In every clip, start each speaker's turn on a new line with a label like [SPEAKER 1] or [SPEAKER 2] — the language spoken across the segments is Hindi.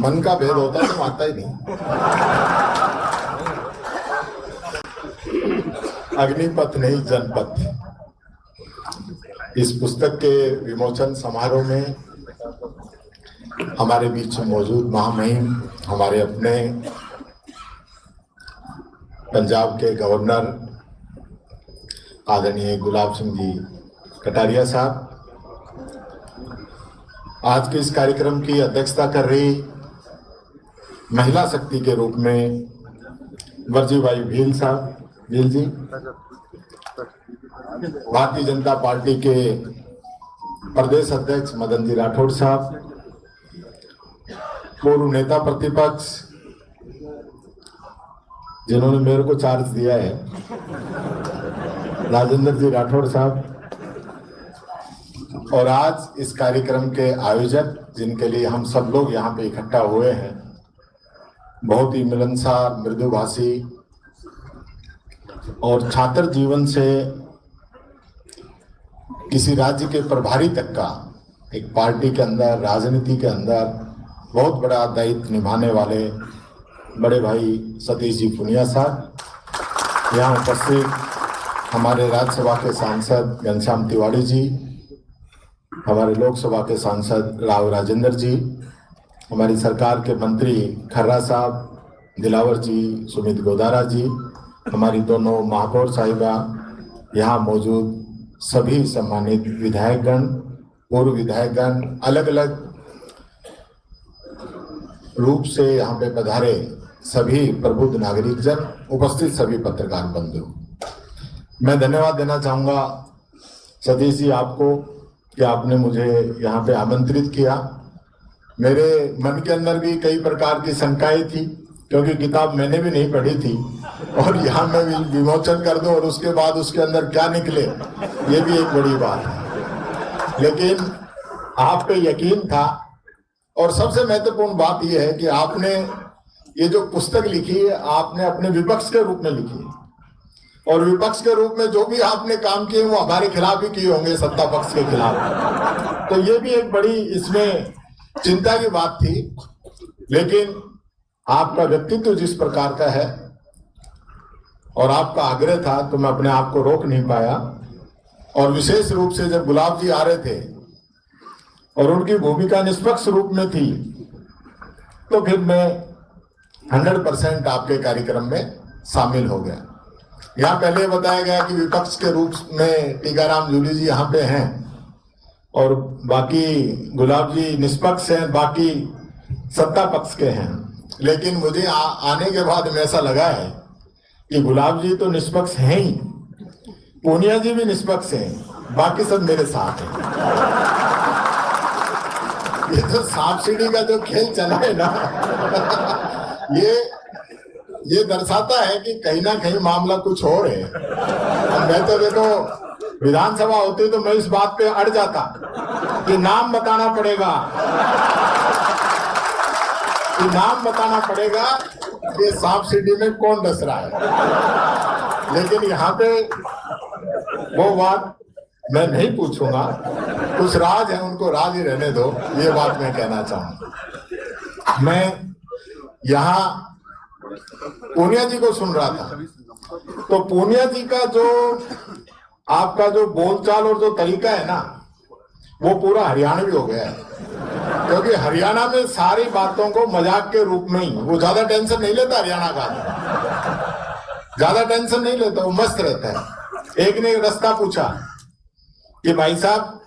[SPEAKER 1] मन का भेद होता तो आता ही नहीं। अग्निपथ नहीं जनपथ, इस पुस्तक के विमोचन समारोह में हमारे बीच मौजूद महामहिम हमारे अपने पंजाब के गवर्नर आदरणीय गुलाब सिंह जी कटारिया साहब, आज के इस कार्यक्रम की अध्यक्षता कर रही महिला शक्ति के रूप में वर्जीबाई भील साहब, भील जी, भारतीय जनता पार्टी के प्रदेश अध्यक्ष मदन जी राठौड़ साहब, पूर्व नेता प्रतिपक्ष जिन्होंने मेरे को चार्ज दिया है राजेंद्र जी राठौड़ साहब, और आज इस कार्यक्रम के आयोजक जिनके लिए हम सब लोग यहाँ पे इकट्ठा हुए हैं, बहुत ही मिलनसार, मृदुभाषी और छात्र जीवन से किसी राज्य के प्रभारी तक का एक पार्टी के अंदर, राजनीति के अंदर बहुत बड़ा दायित्व निभाने वाले बड़े भाई सतीश जी पुनिया साहब, यहाँ उपस्थित हमारे राज्यसभा के सांसद घनश्याम तिवारी जी, हमारे लोकसभा के सांसद राव राजेंद्र जी, हमारी सरकार के मंत्री खर्रा साहब, दिलावर जी, सुमित गोदारा जी, हमारी दोनों महापौर साहिबा, यहाँ मौजूद सभी सम्मानित विधायकगण, पूर्व विधायकगण, अलग अलग रूप से यहाँ पे पधारे सभी प्रबुद्ध नागरिक जन, उपस्थित सभी पत्रकार बंधु, मैं धन्यवाद देना चाहूँगा सतीश जी आपको कि आपने मुझे यहाँ पे आमंत्रित किया। मेरे मन के अंदर भी कई प्रकार की शंकाएं थी, क्योंकि किताब मैंने भी नहीं पढ़ी थी, और यहाँ मैं विमोचन कर दूं और उसके बाद उसके अंदर क्या निकले, ये भी एक बड़ी बात है। लेकिन आप पे यकीन था, और सबसे महत्वपूर्ण बात यह है कि आपने ये जो पुस्तक लिखी है, आपने अपने विपक्ष के रूप में लिखी है, और विपक्ष के रूप में जो भी आपने काम किए वो हमारे खिलाफ ही किए होंगे, सत्ता पक्ष के खिलाफ। तो ये भी एक बड़ी इसमें चिंता की बात थी। लेकिन आपका व्यक्तित्व जिस प्रकार का है और आपका आग्रह था, तो मैं अपने आप को रोक नहीं पाया, और विशेष रूप से जब गुलाब जी आ रहे थे और उनकी भूमिका निष्पक्ष रूप में थी, तो फिर मैं 100% आपके कार्यक्रम में शामिल हो गया। यहाँ पहले बताया गया कि विपक्ष के रूप में टीकाराम जूली जी यहाँ पे हैं और बाकी गुलाब जी निष्पक्ष हैं, बाकी सत्ता पक्ष के हैं। लेकिन मुझे आने के बाद में ऐसा लगा है कि गुलाब जी तो निष्पक्ष हैं ही, पूनिया जी भी निष्पक्ष हैं, बाकी सब मेरे साथ हैं। ये तो सांप सीढ़ी का जो खेल चला है ना ये दर्शाता है कि कहीं ना कहीं मामला कुछ और है। मैं तो देखो विधानसभा होती तो मैं इस बात पे अड़ जाता कि नाम बताना पड़ेगा, कि नाम बताना पड़ेगा कि सांप सीढ़ी में कौन डस रहा है। लेकिन यहाँ पे वो बात मैं नहीं पूछूंगा, कुछ राज है उनको राज ही रहने दो, ये बात मैं कहना चाहूंगा। मैं यहाँ पूनिया जी को सुन रहा था, तो पूनिया जी का जो आपका जो बोलचाल और जो तरीका है ना, वो पूरा हरियाणवी हो गया है। क्योंकि हरियाणा में सारी बातों को मजाक के रूप में ही, वो ज्यादा टेंशन नहीं लेता हरियाणा का, ज्यादा टेंशन नहीं लेता, वो मस्त रहता है। एक ने रास्ता पूछा कि भाई साहब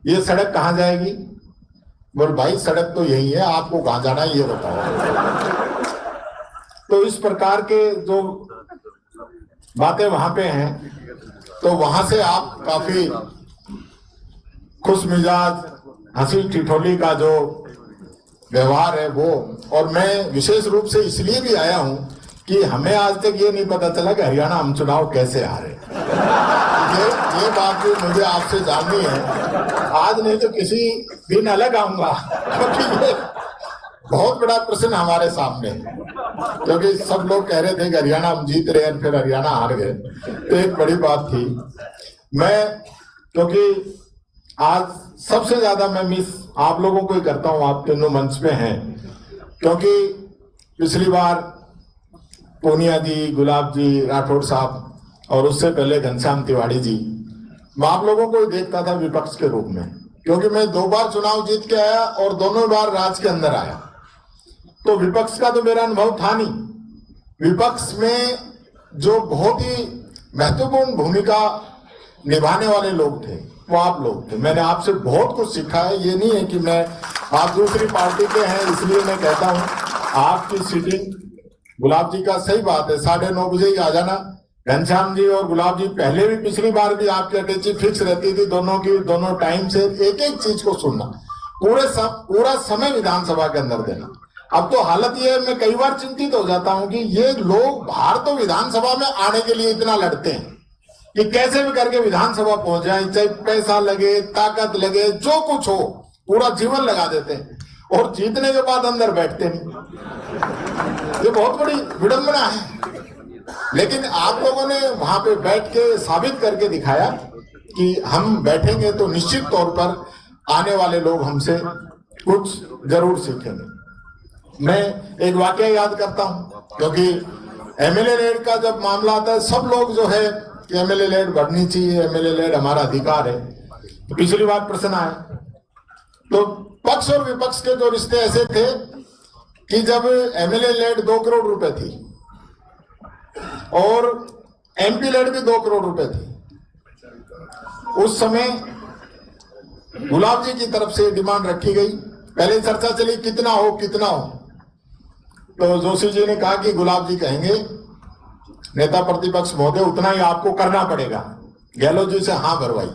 [SPEAKER 1] ये सड़क कहाँ जाएगी? बोल भाई सड़क तो यही है, आपको कहाँ जाना है ये बताओ। तो इस प्रकार के जो बातें वहां पे हैं, तो वहां से आप काफी खुश मिजाज, हंसी ठिठोली का जो व्यवहार है वो, और मैं विशेष रूप से इसलिए भी आया हूं कि हमें आज तक ये नहीं पता चला कि हरियाणा हम चुनाव कैसे हारे। ये बात भी मुझे आपसे जाननी है। आज नहीं तो किसी दिन अलग आऊंगा, क्योंकि ये बहुत बड़ा प्रश्न हमारे सामने है। क्योंकि सब लोग कह रहे थे कि हरियाणा हम जीत रहे हैं, फिर हरियाणा हार गए, तो एक बड़ी बात थी। मैं क्योंकि आज सबसे ज्यादा मैं मिस आप लोगों को ही करता हूं, आप तीनों मंच पे हैं, क्योंकि पिछली बार पूनिया जी, गुलाब जी, राठौड़ साहब और उससे पहले घनश्याम तिवारी जी, मैं आप लोगों को ही देखता था विपक्ष के रूप में, क्योंकि मैं 2 बार चुनाव जीत के आया और दोनों बार राज के अंदर आया। तो विपक्ष का तो मेरा अनुभव था नहीं। विपक्ष में जो बहुत ही महत्वपूर्ण भूमिका निभाने वाले लोग थे वो आप लोग थे। मैंने आपसे बहुत कुछ सीखा है। ये नहीं है कि मैं आप दूसरी पार्टी के हैं इसलिए मैं कहता हूं आपकी सीटिंग, गुलाब जी का सही बात है 9:30 बजे ही आ जाना। घनश्याम जी और गुलाब जी पहले भी पिछली बार भी आपकी अटैची फिक्स रहती थी दोनों की, दोनों टाइम से एक एक चीज को सुनना, पूरा समय विधानसभा के अंदर देना। अब तो हालत ये है, मैं कई बार चिंतित हो जाता हूं कि ये लोग बाहर तो विधानसभा में आने के लिए इतना लड़ते हैं कि कैसे भी करके विधानसभा पहुंच जाए, चाहे पैसा लगे, ताकत लगे, जो कुछ हो, पूरा जीवन लगा देते हैं और जीतने के बाद अंदर बैठते नहीं। ये बहुत बड़ी विडंबना है। लेकिन आप लोगों ने वहां पे बैठ के साबित करके दिखाया कि हम बैठेंगे तो निश्चित तौर पर आने वाले लोग हमसे कुछ जरूर सीखेंगे। मैं एक वाकया याद करता हूं, क्योंकि एमएलए लेड का जब मामला आता है सब लोग जो है कि एमएलए लेड बढ़नी चाहिए, एमएलए लेड हमारा अधिकार है। तो पिछली बार प्रश्न आया तो पक्ष और विपक्ष के जो रिश्ते ऐसे थे कि जब एमएलए लेड 2 करोड़ रुपए थी और एमपी लेड भी 2 करोड़ रुपए थी, उस समय गुलाब जी की तरफ से डिमांड रखी गई। पहले चर्चा चली कितना हो कितना हो, तो जोशी जी ने कहा कि गुलाब जी कहेंगे नेता प्रतिपक्ष महोदय उतना ही आपको करना पड़ेगा। गहलोत जी से हाँ भरवाई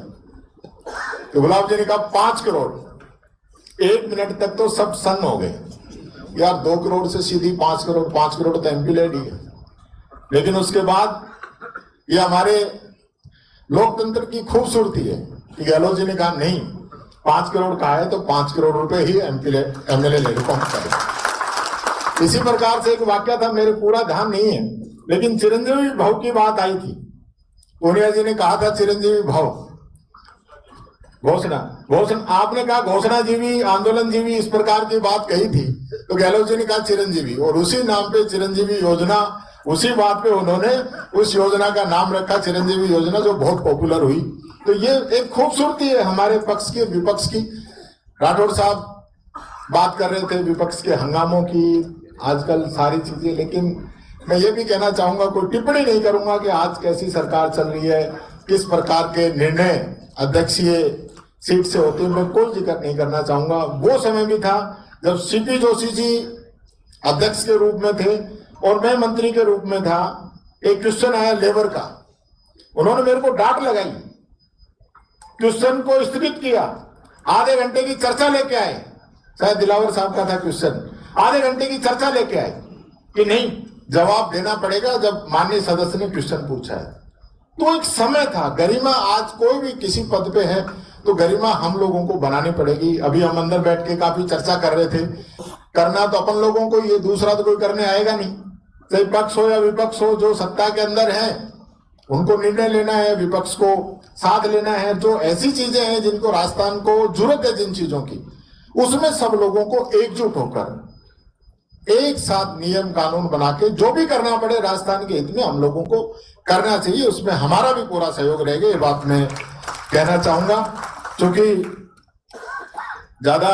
[SPEAKER 1] तो गुलाब जी ने कहा 5 करोड़। 1 मिनट तक तो सब सन्न हो गए, यार 2 करोड़ से सीधी 5 करोड़, 5 करोड़ तो एमपी लेड ही है। लेकिन उसके बाद ये हमारे लोकतंत्र की खूबसूरती है कि गहलोत जी ने कहा नहीं 5 करोड़ का है तो 5 करोड़ रुपए ही एमएलए लेड को करें। इसी प्रकार से एक वाक्य था, मेरे पूरा ध्यान नहीं है, लेकिन चिरंजीवी भाव की बात आई थी। पूनिया जी ने कहा था चिरंजीवी भाव घोषणा, आपने कहा घोषणा जीवी, आंदोलन जीवी, इस प्रकार की बात कही थी, तो गहलोत जी ने कहा चिरंजीवी, और उसी नाम पे चिरंजीवी योजना, उसी बात पे उन्होंने उस योजना का नाम रखा चिरंजीवी योजना, जो बहुत पॉपुलर हुई। तो ये एक खूबसूरती है हमारे पक्ष की विपक्ष की। राठौड़ साहब बात कर रहे थे विपक्ष के हंगामों की, आजकल सारी चीजें, लेकिन मैं ये भी कहना चाहूंगा, कोई टिप्पणी नहीं करूंगा कि आज कैसी सरकार चल रही है, किस प्रकार के निर्णय अध्यक्षीय सीट से होते हैं, मैं कोई जिक्र नहीं करना चाहूंगा। वो समय भी था जब सीपी जोशी जी अध्यक्ष के रूप में थे और मैं मंत्री के रूप में था। एक क्वेश्चन आया लेबर का, उन्होंने मेरे को डांट लगाई, क्वेश्चन को स्थगित किया, आधे घंटे की चर्चा लेके आए, शायद दिलावर साहब का था क्वेश्चन, आधे घंटे की चर्चा लेके आए कि नहीं जवाब देना पड़ेगा जब माननीय सदस्य ने क्वेश्चन पूछा है। तो एक समय था, गरिमा, आज कोई भी किसी पद पे है तो गरिमा हम लोगों को बनानी पड़ेगी। अभी हम अंदर बैठ के काफी चर्चा कर रहे थे, करना तो अपन लोगों को, ये दूसरा तो कोई करने आएगा नहीं, चाहे पक्ष हो या विपक्ष हो, जो सत्ता के अंदर है उनको निर्णय लेना है, विपक्ष को साथ लेना है। जो ऐसी चीजें हैं जिनको राजस्थान को जरूरत है, जिन चीजों की, उसमें सब लोगों को एकजुट होकर एक साथ नियम कानून बना के जो भी करना पड़े राजस्थान के हित में हम लोगों को करना चाहिए। उसमें हमारा भी पूरा सहयोग रहेगा, ये बात मैं कहना चाहूंगा। क्योंकि ज्यादा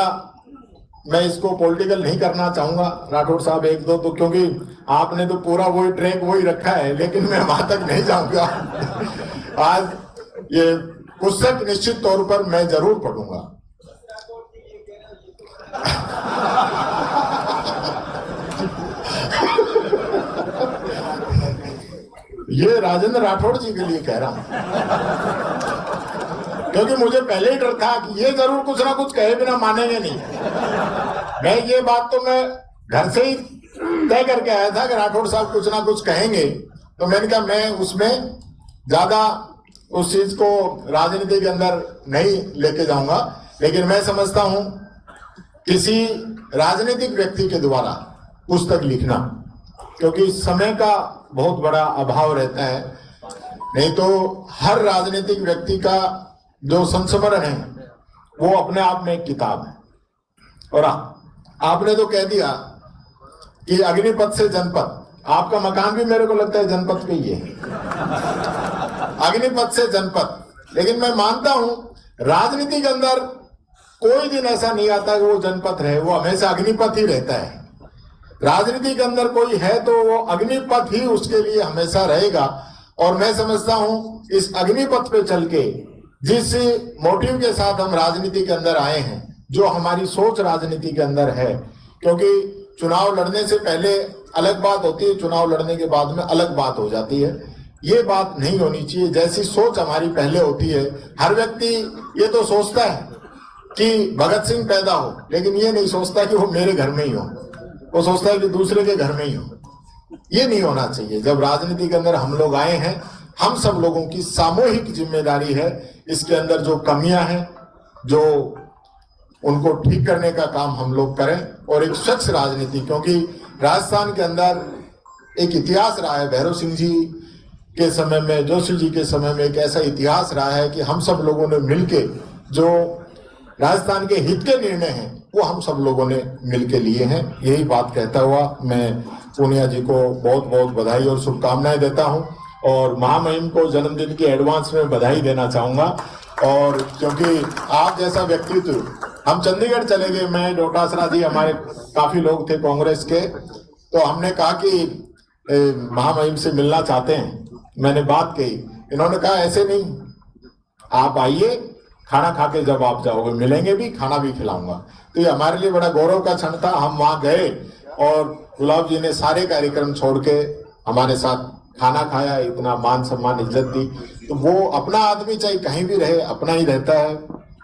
[SPEAKER 1] मैं इसको पॉलिटिकल नहीं करना चाहूंगा, राठौड़ साहब एक दो तो, क्योंकि आपने तो पूरा वही ट्रैक वही रखा है, लेकिन मैं वहां तक नहीं जाऊंगा। आज ये पुस्तक निश्चित तौर पर मैं जरूर पढ़ूंगा। ये राजेंद्र राठौड़ जी के लिए कह रहा हूं, क्योंकि मुझे पहले ही डर था कि ये जरूर कुछ ना कुछ कहे बिना मानेंगे नहीं। मैं ये बात तो मैं घर से ही तय करके आया था कि राठौड़ साहब कुछ ना कुछ कहेंगे, तो मैंने कहा मैं उसमें ज्यादा उस चीज को राजनीति के अंदर नहीं लेके जाऊंगा। लेकिन मैं समझता हूं किसी राजनीतिक व्यक्ति के द्वारा पुस्तक लिखना, क्योंकि समय का बहुत बड़ा अभाव रहता है, नहीं तो हर राजनीतिक व्यक्ति का जो संस्मरण है वो अपने आप में एक किताब है। और आपने तो कह दिया कि अग्निपथ से जनपद, आपका मकान भी मेरे को लगता है जनपद पे ही है। अग्निपथ से जनपद, लेकिन मैं मानता हूं राजनीति के अंदर कोई दिन ऐसा नहीं आता कि वो जनपद रहे, वो हमेशा अग्निपथ ही रहता है। राजनीति के अंदर कोई है तो वो अग्निपथ ही उसके लिए हमेशा रहेगा। और मैं समझता हूं इस अग्निपथ पे चल के जिस मोटिव के साथ हम राजनीति के अंदर आए हैं, जो हमारी सोच राजनीति के अंदर है, क्योंकि चुनाव लड़ने से पहले अलग बात होती है, चुनाव लड़ने के बाद में अलग बात हो जाती है। ये बात नहीं होनी चाहिए। जैसी सोच हमारी पहले होती है, हर व्यक्ति ये तो सोचता है कि भगत सिंह पैदा हो, लेकिन ये नहीं सोचता कि वो मेरे घर में ही हो, वो सोचता है कि दूसरे के घर में ही हो। ये नहीं होना चाहिए। जब राजनीति के अंदर हम लोग आए हैं, हम सब लोगों की सामूहिक जिम्मेदारी है इसके अंदर जो कमियां हैं, जो उनको ठीक करने का काम हम लोग करें और एक स्वच्छ राजनीति, क्योंकि राजस्थान के अंदर एक इतिहास रहा है। भैरव सिंह जी के समय में, जोशी जी के समय में एक ऐसा इतिहास रहा है कि हम सब लोगों ने मिलके जो राजस्थान के हित के निर्णय हैं वो हम सब लोगों ने मिलके लिए हैं। यही बात कहता हुआ मैं पूनिया जी को बहुत बहुत बधाई और शुभकामनाएं देता हूं और महामहिम को जन्मदिन की एडवांस में बधाई देना चाहूंगा। और क्योंकि आप जैसा व्यक्तित्व, हम चंडीगढ़ चले गए, मैं डोटासरा जी, हमारे काफी लोग थे कांग्रेस के, तो हमने कहा कि महामहिम से मिलना चाहते हैं। मैंने बात कही, इन्होंने कहा ऐसे नहीं, आप आइए, खाना खा के जब आप जाओगे मिलेंगे भी, खाना भी खिलाऊंगा। तो ये हमारे लिए बड़ा गौरव का क्षण था। हम वहां गए और गुलाब जी ने सारे कार्यक्रम छोड़ के हमारे साथ खाना खाया, इतना मान सम्मान इज्जत दी। तो वो अपना आदमी चाहे कहीं भी रहे, अपना ही रहता है।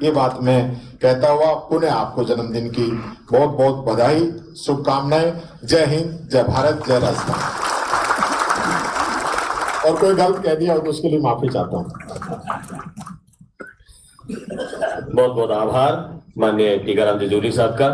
[SPEAKER 1] ये बात मैं कहता हुआ पुनः आपको जन्मदिन की बहुत बहुत बधाई, शुभकामनाएं। जय हिंद, जय भारत, जय राजस्थान। और कोई गलत कह दिया हो तो उसके लिए माफी चाहता हूँ।
[SPEAKER 2] बहुत बहुत आभार माननीय टीकाराम जी जूली साहब का।